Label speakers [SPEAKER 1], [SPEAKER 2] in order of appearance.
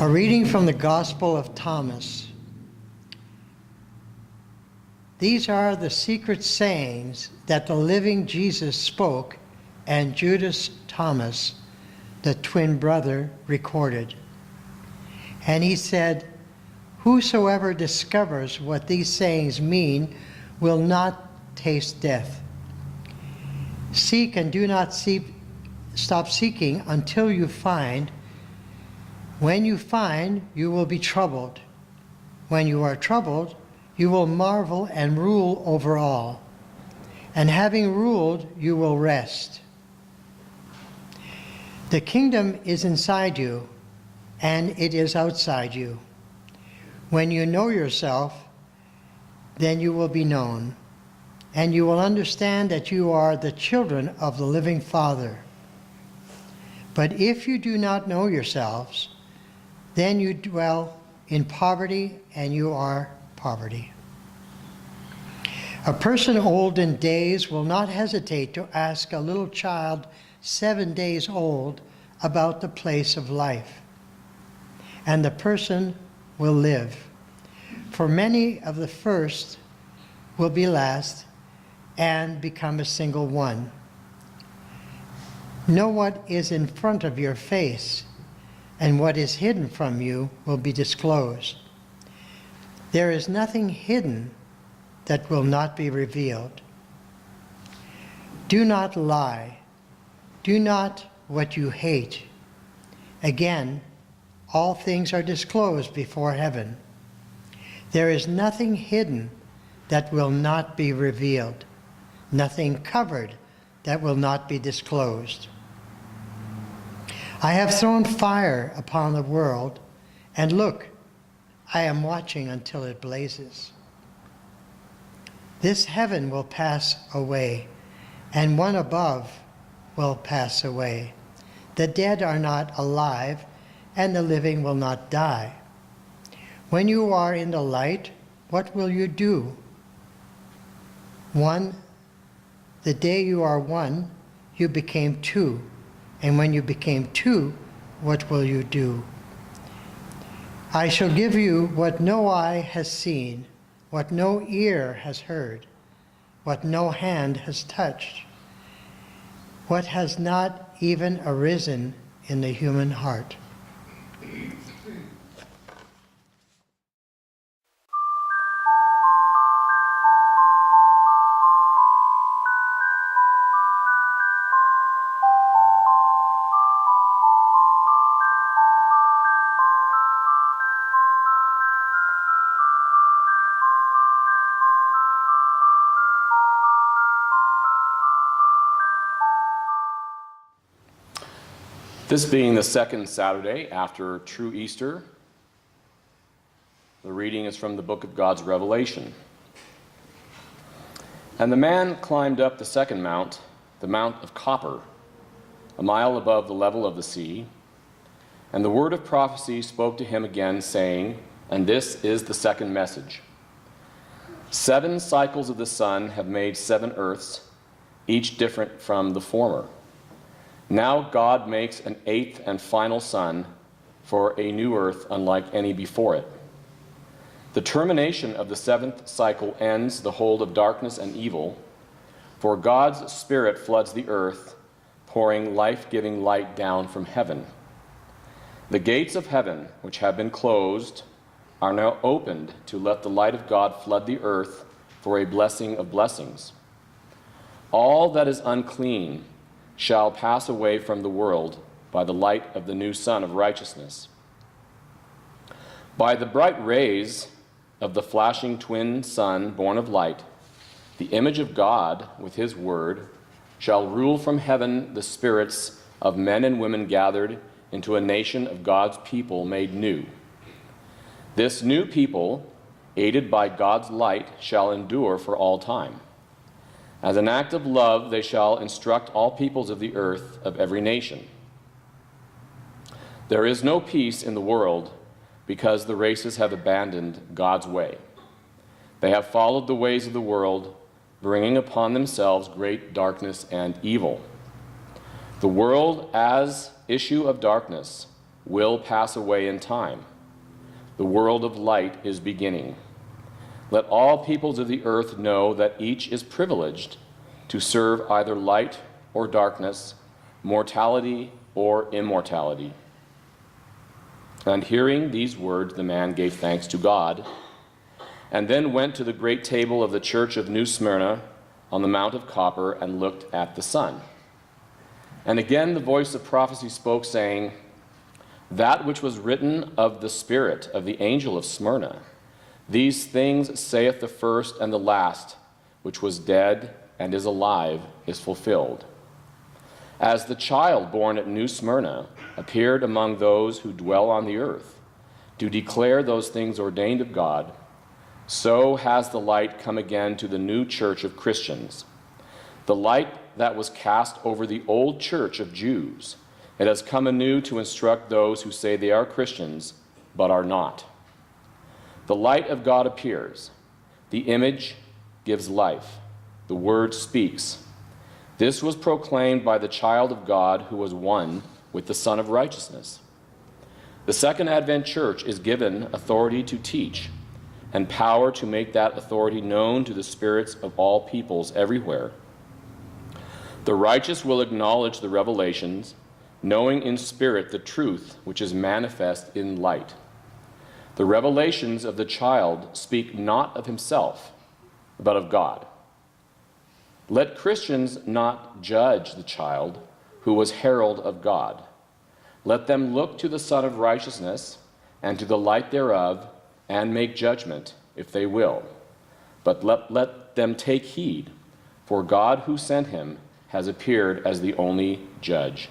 [SPEAKER 1] A reading from the Gospel of Thomas. These are the secret sayings that the living Jesus spoke and Judas Thomas, the twin brother, recorded. And he said, "Whosoever discovers what these sayings mean will not taste death. Seek and do not stop seeking until you find. When you find, you will be troubled. When you are troubled, you will marvel and rule over all. And having ruled, you will rest. The kingdom is inside you, and it is outside you. When you know yourself, then you will be known, and you will understand that you are the children of the living Father. But if you do not know yourselves, then you dwell in poverty, and you are poverty. A person old in days will not hesitate to ask a little child 7 days old about the place of life, and the person will live. For many of the first will be last and become a single one. Know what is in front of your face, and what is hidden from you will be disclosed. There is nothing hidden that will not be revealed. Do not lie. Do not what you hate. Again, all things are disclosed before heaven. There is nothing hidden that will not be revealed, nothing covered that will not be disclosed. I have thrown fire upon the world, and look, I am watching until it blazes. This heaven will pass away, and one above will pass away. The dead are not alive, and the living will not die. When you are in the light, what will you do? The day you are one, you became two. And when you became two, what will you do? I shall give you what no eye has seen, what no ear has heard, what no hand has touched, what has not even arisen in the human heart.
[SPEAKER 2] This being the second Saturday after True Easter, the reading is from the book of God's Revelation. And the man climbed up the second mount, the Mount of Copper, a mile above the level of the sea. And the word of prophecy spoke to him again, saying, and this is the second message: 7 cycles of the sun have made 7 earths, each different from the former. Now God makes an 8th and final sun for a new earth unlike any before it. The termination of the 7th cycle ends the hold of darkness and evil, for God's Spirit floods the earth, pouring life-giving light down from heaven. The gates of heaven, which have been closed, are now opened to let the light of God flood the earth for a blessing of blessings. All that is unclean shall pass away from the world by the light of the new Son of righteousness. By the bright rays of the flashing twin sun born of light, the image of God with his word shall rule from heaven the spirits of men and women gathered into a nation of God's people made new. This new people, aided by God's light, shall endure for all time. As an act of love, they shall instruct all peoples of the earth of every nation. There is no peace in the world because the races have abandoned God's way. They have followed the ways of the world, bringing upon themselves great darkness and evil. The world, as issue of darkness, will pass away in time. The world of light is beginning. Let all peoples of the earth know that each is privileged to serve either light or darkness, mortality or immortality." And hearing these words, the man gave thanks to God, and then went to the great table of the church of New Smyrna on the Mount of Copper and looked at the sun. And again the voice of prophecy spoke, saying, "That which was written of the spirit of the angel of Smyrna, these things saith the first and the last, which was dead and is alive, is fulfilled. As the child born at New Smyrna appeared among those who dwell on the earth, to declare those things ordained of God, so has the light come again to the new church of Christians. The light that was cast over the old church of Jews, it has come anew to instruct those who say they are Christians, but are not. The light of God appears. The image gives life. The word speaks. This was proclaimed by the child of God who was one with the Son of Righteousness. The Second Advent Church is given authority to teach and power to make that authority known to the spirits of all peoples everywhere. The righteous will acknowledge the revelations, knowing in spirit the truth which is manifest in light. The revelations of the child speak not of himself, but of God. Let Christians not judge the child who was herald of God. Let them look to the Son of Righteousness and to the light thereof, and make judgment, if they will. But let them take heed, for God who sent him has appeared as the only judge.